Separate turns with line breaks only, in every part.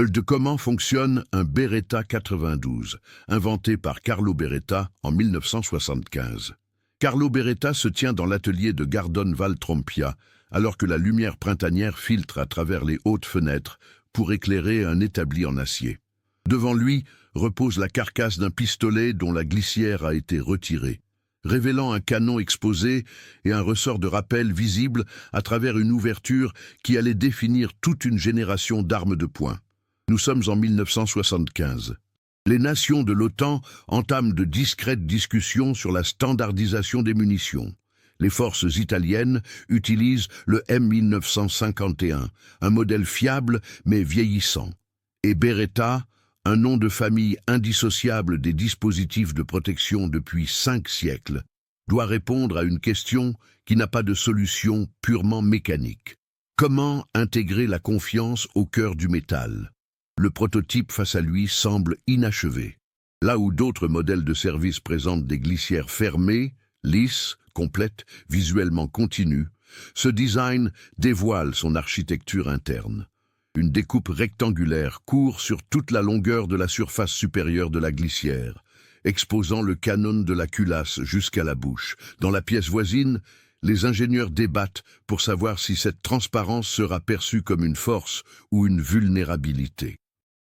De comment fonctionne un Beretta 92, inventé par Carlo Beretta en 1975. Carlo Beretta se tient dans l'atelier de Gardone Valtrompia, alors que la lumière printanière filtre à travers les hautes fenêtres pour éclairer un établi en acier. Devant lui repose la carcasse d'un pistolet dont la glissière a été retirée, révélant un canon exposé et un ressort de rappel visible à travers une ouverture qui allait définir toute une génération d'armes de poing. Nous sommes en 1975. Les nations de l'OTAN entament de discrètes discussions sur la standardisation des munitions. Les forces italiennes utilisent le M1951, un modèle fiable mais vieillissant. Et Beretta, un nom de famille indissociable des dispositifs de protection depuis 5 siècles, doit répondre à une question qui n'a pas de solution purement mécanique. Comment intégrer la confiance au cœur du métal? Le prototype face à lui semble inachevé. Là où d'autres modèles de service présentent des glissières fermées, lisses, complètes, visuellement continues, ce design dévoile son architecture interne. Une découpe rectangulaire court sur toute la longueur de la surface supérieure de la glissière, exposant le canon de la culasse jusqu'à la bouche. Dans la pièce voisine, les ingénieurs débattent pour savoir si cette transparence sera perçue comme une force ou une vulnérabilité.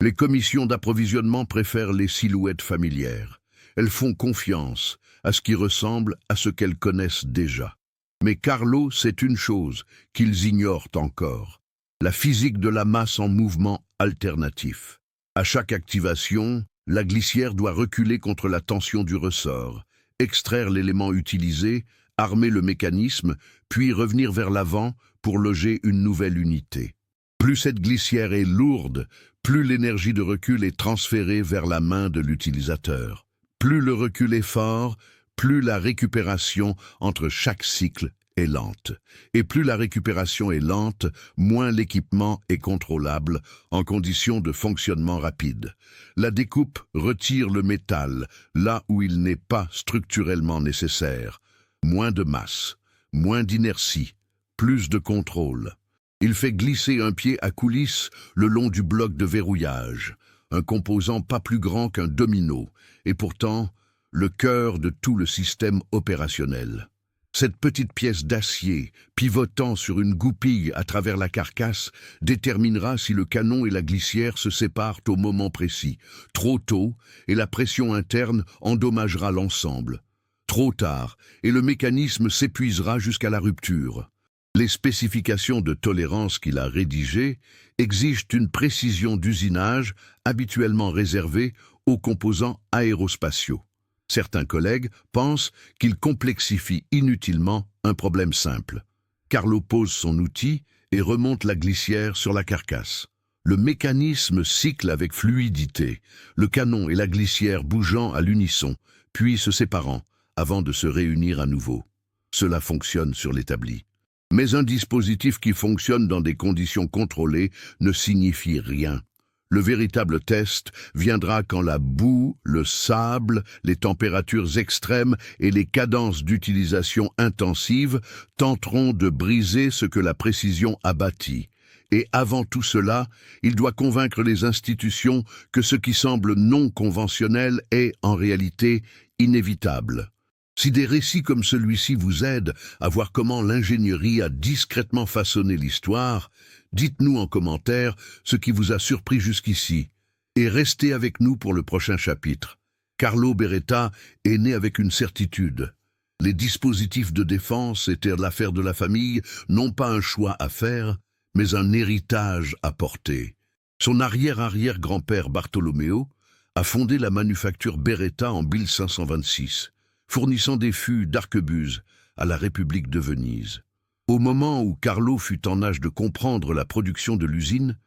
Les commissions d'approvisionnement préfèrent les silhouettes familières. Elles font confiance à ce qui ressemble à ce qu'elles connaissent déjà. Mais Carlo sait une chose qu'ils ignorent encore: la physique de la masse en mouvement alternatif. À chaque activation, la glissière doit reculer contre la tension du ressort, extraire l'élément utilisé, armer le mécanisme, puis revenir vers l'avant pour loger une nouvelle unité. Plus cette glissière est lourde, plus l'énergie de recul est transférée vers la main de l'utilisateur. Plus le recul est fort, plus la récupération entre chaque cycle est lente. Et plus la récupération est lente, moins l'équipement est contrôlable en conditions de fonctionnement rapide. La découpe retire le métal là où il n'est pas structurellement nécessaire. Moins de masse, moins d'inertie, plus de contrôle. Il fait glisser un pied à coulisse le long du bloc de verrouillage, un composant pas plus grand qu'un domino, et pourtant le cœur de tout le système opérationnel. Cette petite pièce d'acier, pivotant sur une goupille à travers la carcasse, déterminera si le canon et la glissière se séparent au moment précis. Trop tôt, et la pression interne endommagera l'ensemble. Trop tard, et le mécanisme s'épuisera jusqu'à la rupture. Les spécifications de tolérance qu'il a rédigées exigent une précision d'usinage habituellement réservée aux composants aérospatiaux. Certains collègues pensent qu'il complexifie inutilement un problème simple. Carlo pose son outil et remonte la glissière sur la carcasse. Le mécanisme cycle avec fluidité, le canon et la glissière bougeant à l'unisson, puis se séparant, avant de se réunir à nouveau. Cela fonctionne sur l'établi. Mais un dispositif qui fonctionne dans des conditions contrôlées ne signifie rien. Le véritable test viendra quand la boue, le sable, les températures extrêmes et les cadences d'utilisation intensive tenteront de briser ce que la précision a bâti. Et avant tout cela, il doit convaincre les institutions que ce qui semble non conventionnel est, en réalité, inévitable. Si des récits comme celui-ci vous aident à voir comment l'ingénierie a discrètement façonné l'histoire, dites-nous en commentaire ce qui vous a surpris jusqu'ici. Et restez avec nous pour le prochain chapitre. Carlo Beretta est né avec une certitude. Les dispositifs de défense étaient l'affaire de la famille, non pas un choix à faire, mais un héritage à porter. Son arrière-arrière-grand-père Bartolomeo a fondé la manufacture Beretta en 1526. Fournissant des fûts d'arquebuse à la République de Venise. Au moment où Carlo fut en âge de comprendre la production de l'usine,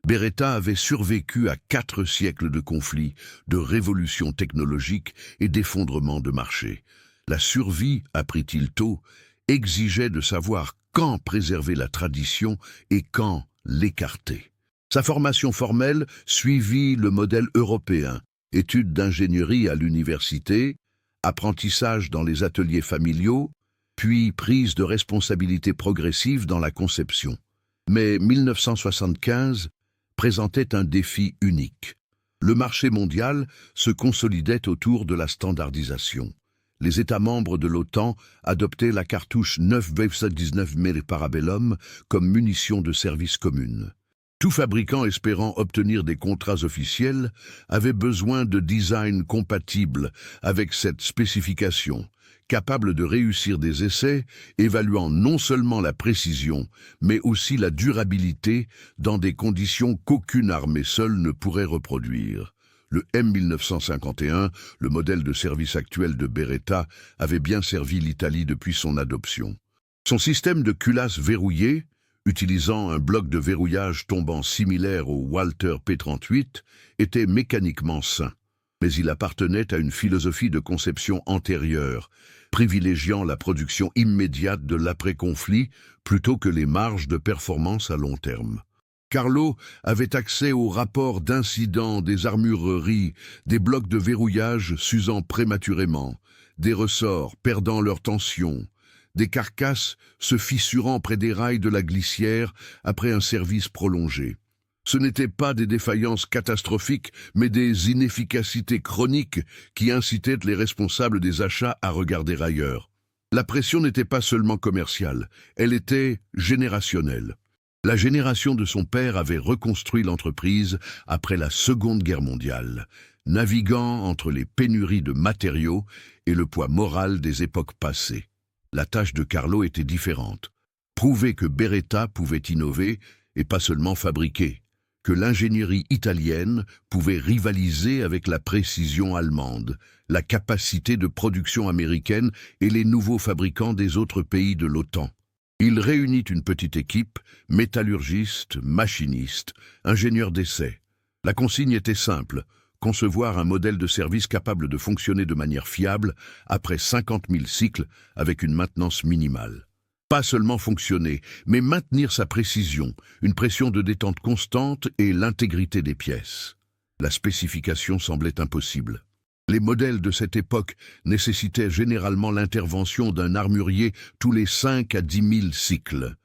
Beretta avait survécu à 4 siècles de conflits, de révolutions technologiques et d'effondrements de marché. La survie, apprit-il tôt, exigeait de savoir quand préserver la tradition et quand l'écarter. Sa formation formelle suivit le modèle européen, études d'ingénierie à l'université, apprentissage dans les ateliers familiaux, puis prise de responsabilité progressive dans la conception. Mais 1975 présentait un défi unique. Le marché mondial se consolidait autour de la standardisation. Les États membres de l'OTAN adoptaient la cartouche 9,19 mm Parabellum comme munition de service commune. Tout fabricant espérant obtenir des contrats officiels avait besoin de designs compatibles avec cette spécification, capable de réussir des essais évaluant non seulement la précision, mais aussi la durabilité dans des conditions qu'aucune armée seule ne pourrait reproduire. Le M1951, le modèle de service actuel de Beretta, avait bien servi l'Italie depuis son adoption. Son système de culasse verrouillé, utilisant un bloc de verrouillage tombant similaire au Walther P38, était mécaniquement sain. Mais il appartenait à une philosophie de conception antérieure, privilégiant la production immédiate de l'après-conflit plutôt que les marges de performance à long terme. Carlo avait accès aux rapports d'incidents des armureries, des blocs de verrouillage s'usant prématurément, des ressorts perdant leur tension, des carcasses se fissurant près des rails de la glissière après un service prolongé. Ce n'étaient pas des défaillances catastrophiques, mais des inefficacités chroniques qui incitaient les responsables des achats à regarder ailleurs. La pression n'était pas seulement commerciale, elle était générationnelle. La génération de son père avait reconstruit l'entreprise après la Seconde Guerre mondiale, naviguant entre les pénuries de matériaux et le poids moral des époques passées. La tâche de Carlo était différente. Prouver que Beretta pouvait innover et pas seulement fabriquer, que l'ingénierie italienne pouvait rivaliser avec la précision allemande, la capacité de production américaine et les nouveaux fabricants des autres pays de l'OTAN. Il réunit une petite équipe, métallurgistes, machinistes, ingénieurs d'essai. La consigne était simple, concevoir un modèle de service capable de fonctionner de manière fiable après 50 000 cycles avec une maintenance minimale. Pas seulement fonctionner, mais maintenir sa précision, une pression de détente constante et l'intégrité des pièces. La spécification semblait impossible. Les modèles de cette époque nécessitaient généralement l'intervention d'un armurier tous les 5 à 10 000 cycles.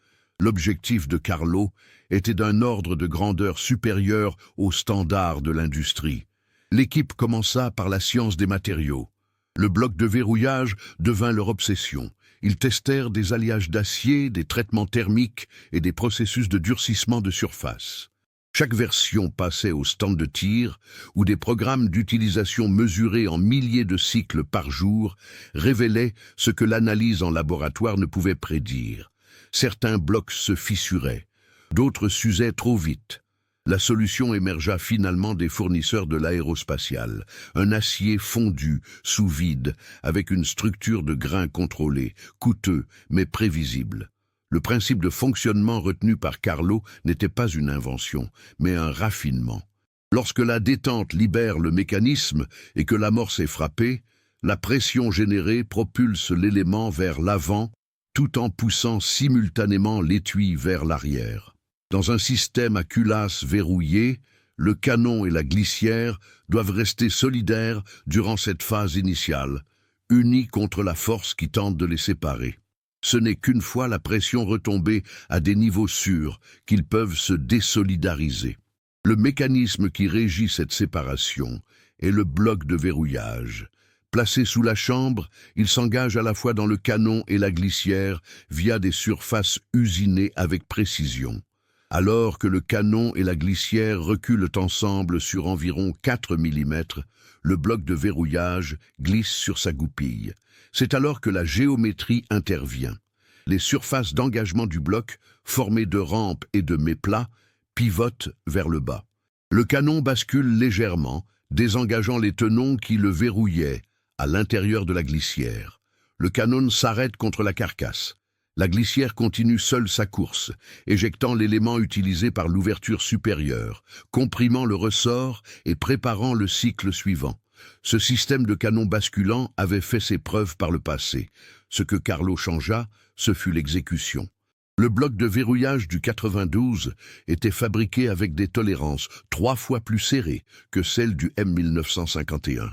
L'objectif de Carlo était d'un ordre de grandeur supérieur aux standards de l'industrie. L'équipe commença par la science des matériaux. Le bloc de verrouillage devint leur obsession. Ils testèrent des alliages d'acier, des traitements thermiques et des processus de durcissement de surface. Chaque version passait au stand de tir, où des programmes d'utilisation mesurés en milliers de cycles par jour révélaient ce que l'analyse en laboratoire ne pouvait prédire. Certains blocs se fissuraient, d'autres s'usaient trop vite. La solution émergea finalement des fournisseurs de l'aérospatial, un acier fondu, sous vide, avec une structure de grains contrôlée, coûteux mais prévisible. Le principe de fonctionnement retenu par Carlo n'était pas une invention, mais un raffinement. Lorsque la détente libère le mécanisme et que l'amorce est frappée, la pression générée propulse l'élément vers l'avant, tout en poussant simultanément l'étui vers l'arrière. Dans un système à culasse verrouillée, le canon et la glissière doivent rester solidaires durant cette phase initiale, unis contre la force qui tente de les séparer. Ce n'est qu'une fois la pression retombée à des niveaux sûrs qu'ils peuvent se désolidariser. Le mécanisme qui régit cette séparation est le bloc de verrouillage. Placé sous la chambre, il s'engage à la fois dans le canon et la glissière via des surfaces usinées avec précision. Alors que le canon et la glissière reculent ensemble sur environ 4 mm, le bloc de verrouillage glisse sur sa goupille. C'est alors que la géométrie intervient. Les surfaces d'engagement du bloc, formées de rampes et de méplats, pivotent vers le bas. Le canon bascule légèrement, désengageant les tenons qui le verrouillaient à l'intérieur de la glissière. Le canon s'arrête contre la carcasse. La glissière continue seule sa course, éjectant l'élément utilisé par l'ouverture supérieure, comprimant le ressort et préparant le cycle suivant. Ce système de canon basculant avait fait ses preuves par le passé. Ce que Carlo changea, ce fut l'exécution. Le bloc de verrouillage du 92 était fabriqué avec des tolérances 3 fois plus serrées que celles du M1951.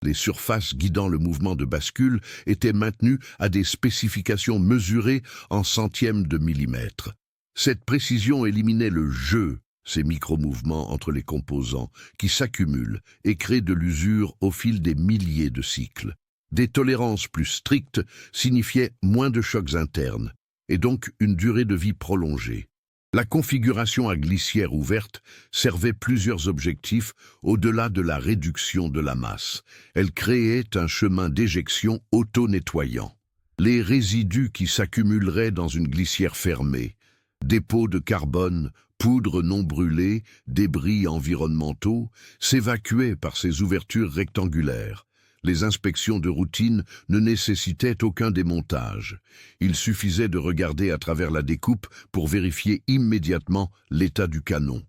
Les surfaces guidant le mouvement de bascule étaient maintenues à des spécifications mesurées en centièmes de millimètre. Cette précision éliminait le jeu ces micro-mouvements entre les composants qui s'accumulent et créent de l'usure au fil des milliers de cycles. Des tolérances plus strictes signifiaient moins de chocs internes, et donc une durée de vie prolongée. La configuration à glissière ouverte servait plusieurs objectifs au-delà de la réduction de la masse. Elle créait un chemin d'éjection auto-nettoyant. Les résidus qui s'accumuleraient dans une glissière fermée, dépôts de carbone, poudre non brûlée, débris environnementaux, s'évacuaient par ces ouvertures rectangulaires. Les inspections de routine ne nécessitaient aucun démontage. Il suffisait de regarder à travers la découpe pour vérifier immédiatement l'état du canon.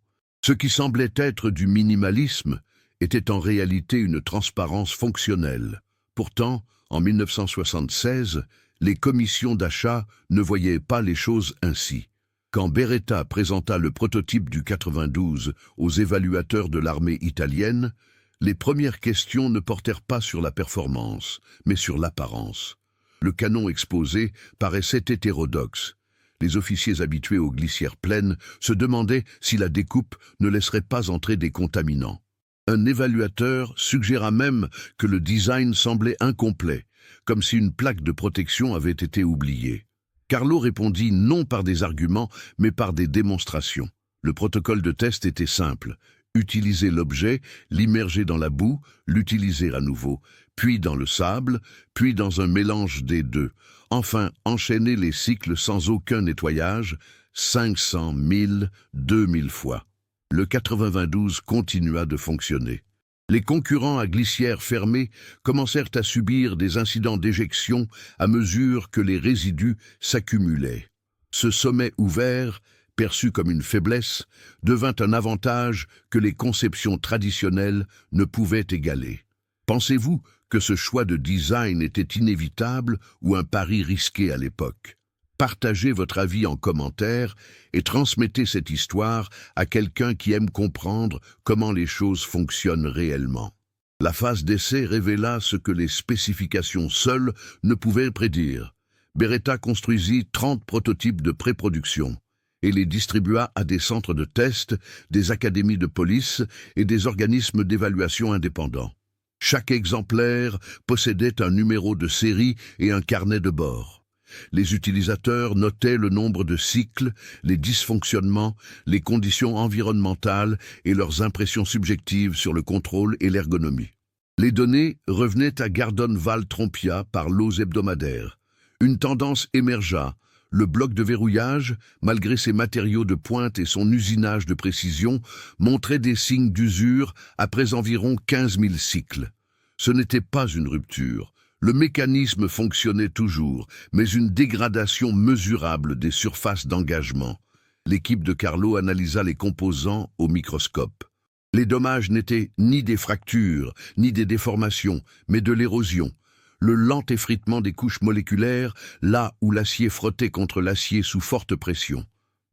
Ce qui semblait être du minimalisme était en réalité une transparence fonctionnelle. Pourtant, en 1976, les commissions d'achat ne voyaient pas les choses ainsi. Quand Beretta présenta le prototype du 92 aux évaluateurs de l'armée italienne, les premières questions ne portèrent pas sur la performance, mais sur l'apparence. Le canon exposé paraissait hétérodoxe. Les officiers habitués aux glissières pleines se demandaient si la découpe ne laisserait pas entrer des contaminants. Un évaluateur suggéra même que le design semblait incomplet, comme si une plaque de protection avait été oubliée. Carlo répondit non par des arguments, mais par des démonstrations. Le protocole de test était simple. Utiliser l'objet, l'immerger dans la boue, l'utiliser à nouveau, puis dans le sable, puis dans un mélange des deux. Enfin, enchaîner les cycles sans aucun nettoyage, 500, 1000, 2000 fois. Le 92 continua de fonctionner. Les concurrents à glissière fermée commencèrent à subir des incidents d'éjection à mesure que les résidus s'accumulaient. Ce sommet ouvert, perçu comme une faiblesse, devint un avantage que les conceptions traditionnelles ne pouvaient égaler. Pensez-vous que ce choix de design était inévitable ou un pari risqué à l'époque? Partagez votre avis en commentaire et transmettez cette histoire à quelqu'un qui aime comprendre comment les choses fonctionnent réellement. La phase d'essai révéla ce que les spécifications seules ne pouvaient prédire. Beretta construisit 30 prototypes de pré-production et les distribua à des centres de test, des académies de police et des organismes d'évaluation indépendants. Chaque exemplaire possédait un numéro de série et un carnet de bord. Les utilisateurs notaient le nombre de cycles, les dysfonctionnements, les conditions environnementales et leurs impressions subjectives sur le contrôle et l'ergonomie. Les données revenaient à Gardone Val Trompia par lots hebdomadaires. Une tendance émergea. Le bloc de verrouillage, malgré ses matériaux de pointe et son usinage de précision, montrait des signes d'usure après environ 15 000 cycles. Ce n'était pas une rupture. Le mécanisme fonctionnait toujours, mais une dégradation mesurable des surfaces d'engagement. L'équipe de Carlo analysa les composants au microscope. Les dommages n'étaient ni des fractures, ni des déformations, mais de l'érosion. Le lent effritement des couches moléculaires, là où l'acier frottait contre l'acier sous forte pression.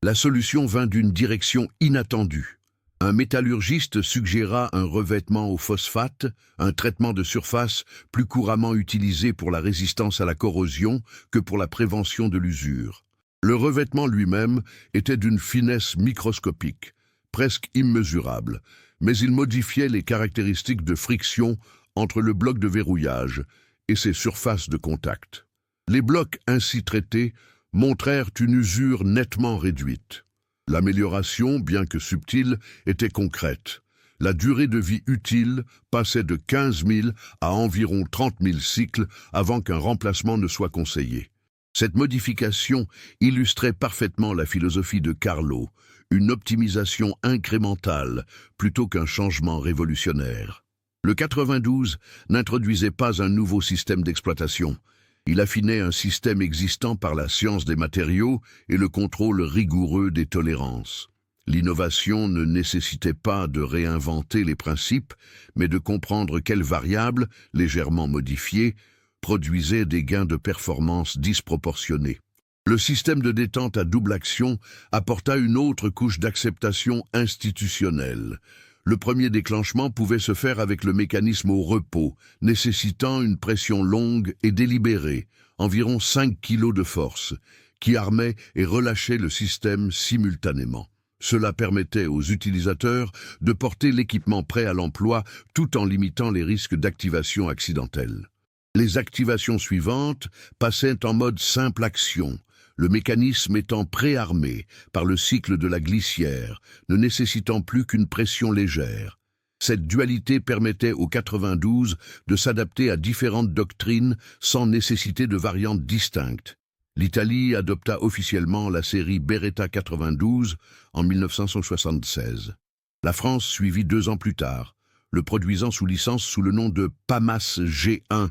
La solution vint d'une direction inattendue. Un métallurgiste suggéra un revêtement au phosphate, un traitement de surface plus couramment utilisé pour la résistance à la corrosion que pour la prévention de l'usure. Le revêtement lui-même était d'une finesse microscopique, presque immesurable, mais il modifiait les caractéristiques de friction entre le bloc de verrouillage et ses surfaces de contact. Les blocs ainsi traités montrèrent une usure nettement réduite. L'amélioration, bien que subtile, était concrète. La durée de vie utile passait de 15 000 à environ 30 000 cycles avant qu'un remplacement ne soit conseillé. Cette modification illustrait parfaitement la philosophie de Carlo, une optimisation incrémentale plutôt qu'un changement révolutionnaire. Le 92 n'introduisait pas un nouveau système d'exploitation. Il affinait un système existant par la science des matériaux et le contrôle rigoureux des tolérances. L'innovation ne nécessitait pas de réinventer les principes, mais de comprendre quelles variables, légèrement modifiées, produisaient des gains de performance disproportionnés. Le système de détente à double action apporta une autre couche d'acceptation institutionnelle. Le premier déclenchement pouvait se faire avec le mécanisme au repos, nécessitant une pression longue et délibérée, environ 5 kg de force, qui armait et relâchait le système simultanément. Cela permettait aux utilisateurs de porter l'équipement prêt à l'emploi tout en limitant les risques d'activation accidentelle. Les activations suivantes passaient en mode simple action, le mécanisme étant préarmé par le cycle de la glissière, ne nécessitant plus qu'une pression légère. Cette dualité permettait au 92 de s'adapter à différentes doctrines sans nécessité de variantes distinctes. L'Italie adopta officiellement la série Beretta 92 en 1976. La France suivit 2 ans plus tard, le produisant sous licence sous le nom de PAMAS G1,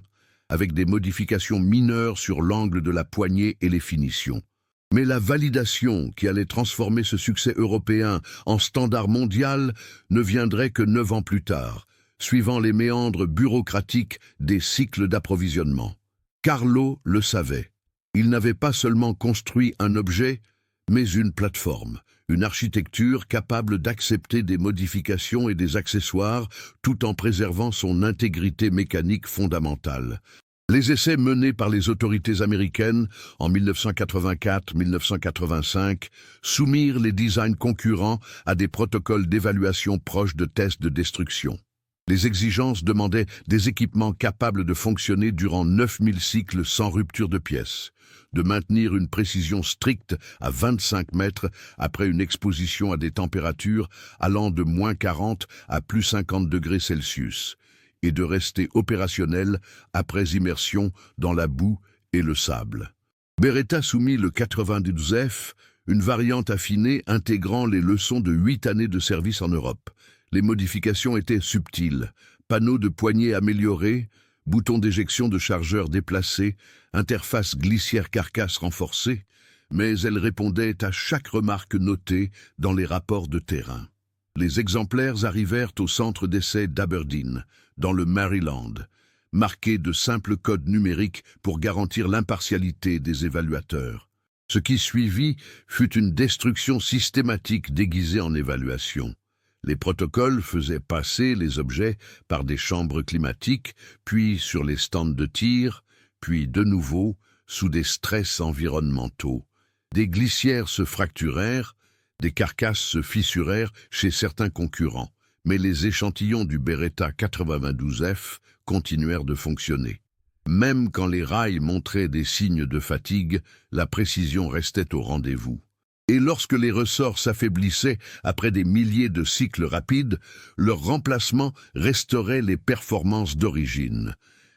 avec des modifications mineures sur l'angle de la poignée et les finitions. Mais la validation qui allait transformer ce succès européen en standard mondial ne viendrait que 9 ans plus tard, suivant les méandres bureaucratiques des cycles d'approvisionnement. Carlo le savait. Il n'avait pas seulement construit un objet, mais une plateforme, une architecture capable d'accepter des modifications et des accessoires tout en préservant son intégrité mécanique fondamentale. Les essais menés par les autorités américaines en 1984-1985 soumirent les designs concurrents à des protocoles d'évaluation proches de tests de destruction. Les exigences demandaient des équipements capables de fonctionner durant 9000 cycles sans rupture de pièces, de maintenir une précision stricte à 25 mètres après une exposition à des températures allant de -40 à +50 degrés Celsius, et de rester opérationnel après immersion dans la boue et le sable. Beretta soumit le 92F, une variante affinée intégrant les leçons de 8 années de service en Europe. Les modifications étaient subtiles, panneaux de poignée améliorés, boutons d'éjection de chargeur déplacés, interface glissière-carcasse renforcée, mais elles répondaient à chaque remarque notée dans les rapports de terrain. Les exemplaires arrivèrent au centre d'essai d'Aberdeen, dans le Maryland, marqués de simples codes numériques pour garantir l'impartialité des évaluateurs. Ce qui suivit fut une destruction systématique déguisée en évaluation. Les protocoles faisaient passer les objets par des chambres climatiques, puis sur les stands de tir, puis de nouveau sous des stress environnementaux. Des glissières se fracturèrent, des carcasses se fissurèrent chez certains concurrents, mais les échantillons du Beretta 92F continuèrent de fonctionner. Même quand les rails montraient des signes de fatigue, la précision restait au rendez-vous. Et lorsque les ressorts s'affaiblissaient après des milliers de cycles rapides, leur remplacement restaurait les performances d'origine,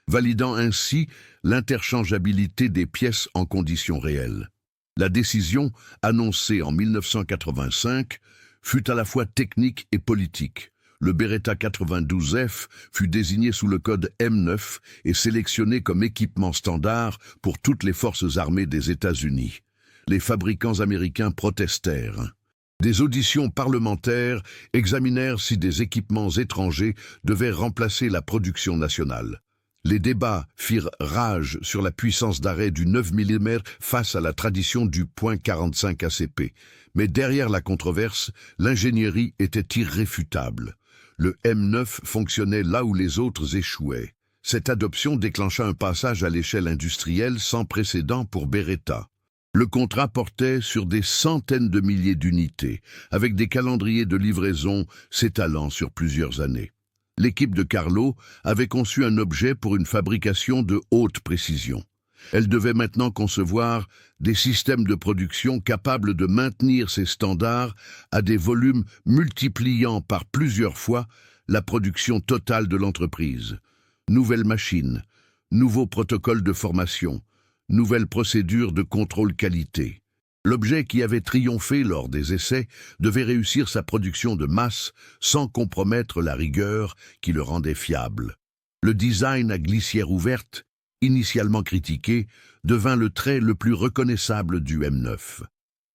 validant ainsi l'interchangeabilité des pièces en conditions réelles. La décision, annoncée en 1985, fut à la fois technique et politique. Le Beretta 92F fut désigné sous le code M9 et sélectionné comme équipement standard pour toutes les forces armées des États-Unis. Les fabricants américains protestèrent. Des auditions parlementaires examinèrent si des équipements étrangers devaient remplacer la production nationale. Les débats firent rage sur la puissance d'arrêt du 9 mm face à la tradition du .45 ACP. Mais derrière la controverse, l'ingénierie était irréfutable. Le M9 fonctionnait là où les autres échouaient. Cette adoption déclencha un passage à l'échelle industrielle sans précédent pour Beretta. Le contrat portait sur des centaines de milliers d'unités, avec des calendriers de livraison s'étalant sur plusieurs années. L'équipe de Carlo avait conçu un objet pour une fabrication de haute précision. Elle devait maintenant concevoir des systèmes de production capables de maintenir ces standards à des volumes multipliant par plusieurs fois la production totale de l'entreprise. Nouvelles machines, nouveaux protocoles de formation, nouvelles procédures de contrôle qualité. L'objet qui avait triomphé lors des essais devait réussir sa production de masse sans compromettre la rigueur qui le rendait fiable. Le design à glissière ouverte, initialement critiqué, devint le trait le plus reconnaissable du M9.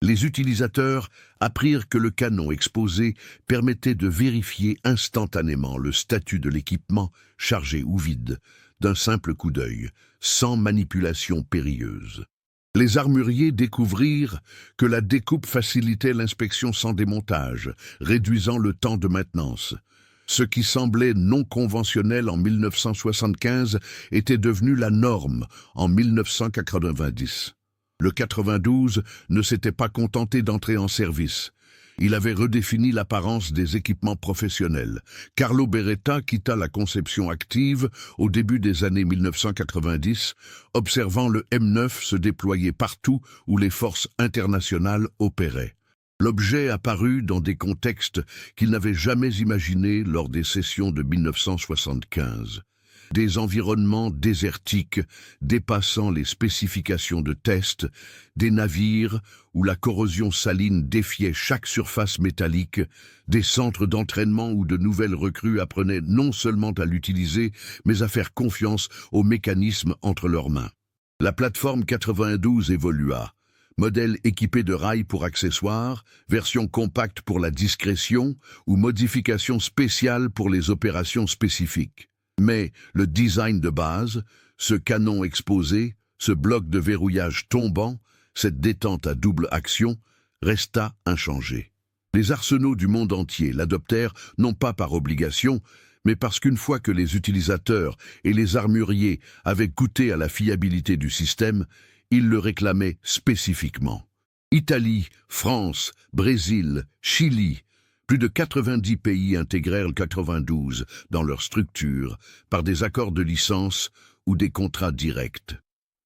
Les utilisateurs apprirent que le canon exposé permettait de vérifier instantanément le statut de l'équipement, chargé ou vide, d'un simple coup d'œil, sans manipulation périlleuse. Les armuriers découvrirent que la découpe facilitait l'inspection sans démontage, réduisant le temps de maintenance. Ce qui semblait non conventionnel en 1975 était devenu la norme en 1990. Le 92 ne s'était pas contenté d'entrer en service. Il avait redéfini l'apparence des équipements professionnels. Carlo Beretta quitta la conception active au début des années 1990, observant le M9 se déployer partout où les forces internationales opéraient. L'objet apparut dans des contextes qu'il n'avait jamais imaginés lors des sessions de 1975. Des environnements désertiques dépassant les spécifications de test, des navires où la corrosion saline défiait chaque surface métallique, des centres d'entraînement où de nouvelles recrues apprenaient non seulement à l'utiliser, mais à faire confiance aux mécanismes entre leurs mains. La plateforme 92 évolua. Modèle équipé de rails pour accessoires, version compacte pour la discrétion ou modification spéciale pour les opérations spécifiques. Mais le design de base, ce canon exposé, ce bloc de verrouillage tombant, cette détente à double action, resta inchangé. Les arsenaux du monde entier l'adoptèrent non pas par obligation, mais parce qu'une fois que les utilisateurs et les armuriers avaient goûté à la fiabilité du système, ils le réclamaient spécifiquement. Italie, France, Brésil, Chili, plus de 90 pays intégrèrent le 92 dans leur structure par des accords de licence ou des contrats directs.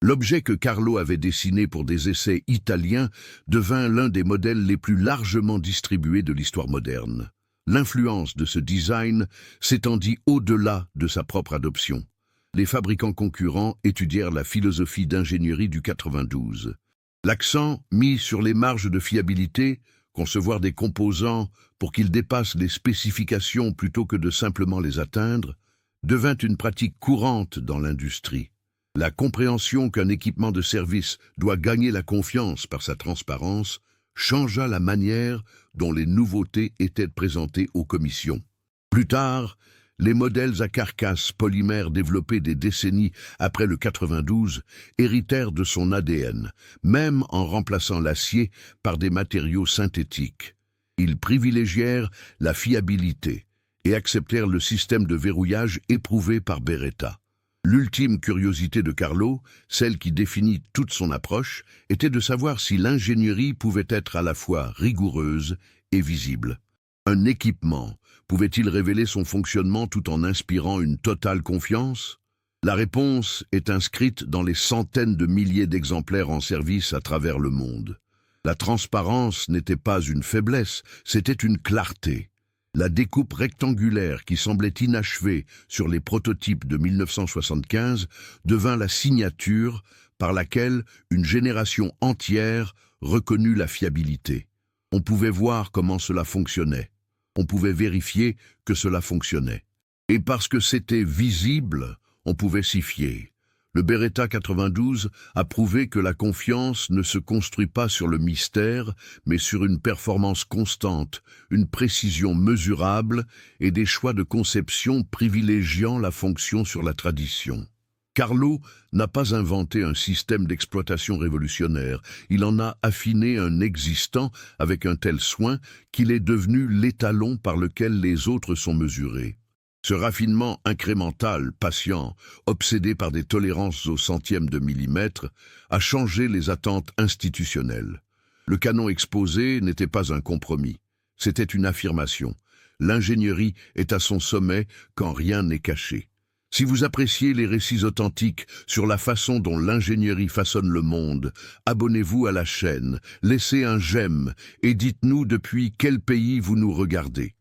L'objet que Carlo avait dessiné pour des essais italiens devint l'un des modèles les plus largement distribués de l'histoire moderne. L'influence de ce design s'étendit au-delà de sa propre adoption. Les fabricants concurrents étudièrent la philosophie d'ingénierie du 92. L'accent mis sur les marges de fiabilité, concevoir des composants pour qu'ils dépassent les spécifications plutôt que de simplement les atteindre, devint une pratique courante dans l'industrie. La compréhension qu'un équipement de service doit gagner la confiance par sa transparence changea la manière dont les nouveautés étaient présentées aux commissions. Plus tard, les modèles à carcasse polymère développés des décennies après le 92 héritèrent de son ADN, même en remplaçant l'acier par des matériaux synthétiques. Ils privilégièrent la fiabilité et acceptèrent le système de verrouillage éprouvé par Beretta. L'ultime curiosité de Carlo, celle qui définit toute son approche, était de savoir si l'ingénierie pouvait être à la fois rigoureuse et visible. Un équipement pouvait-il révéler son fonctionnement tout en inspirant une totale confiance? La réponse est inscrite dans les centaines de milliers d'exemplaires en service à travers le monde. La transparence n'était pas une faiblesse, c'était une clarté. La découpe rectangulaire qui semblait inachevée sur les prototypes de 1975 devint la signature par laquelle une génération entière reconnut la fiabilité. On pouvait voir comment cela fonctionnait. On pouvait vérifier que cela fonctionnait. Et parce que c'était visible, on pouvait s'y fier. Le Beretta 92 a prouvé que la confiance ne se construit pas sur le mystère, mais sur une performance constante, une précision mesurable et des choix de conception privilégiant la fonction sur la tradition. Carlo n'a pas inventé un système d'exploitation révolutionnaire, il en a affiné un existant avec un tel soin qu'il est devenu l'étalon par lequel les autres sont mesurés. Ce raffinement incrémental, patient, obsédé par des tolérances au centième de millimètre, a changé les attentes institutionnelles. Le canon exposé n'était pas un compromis, c'était une affirmation. L'ingénierie est à son sommet quand rien n'est caché. Si vous appréciez les récits authentiques sur la façon dont l'ingénierie façonne le monde, abonnez-vous à la chaîne, laissez un j'aime et dites-nous depuis quel pays vous nous regardez.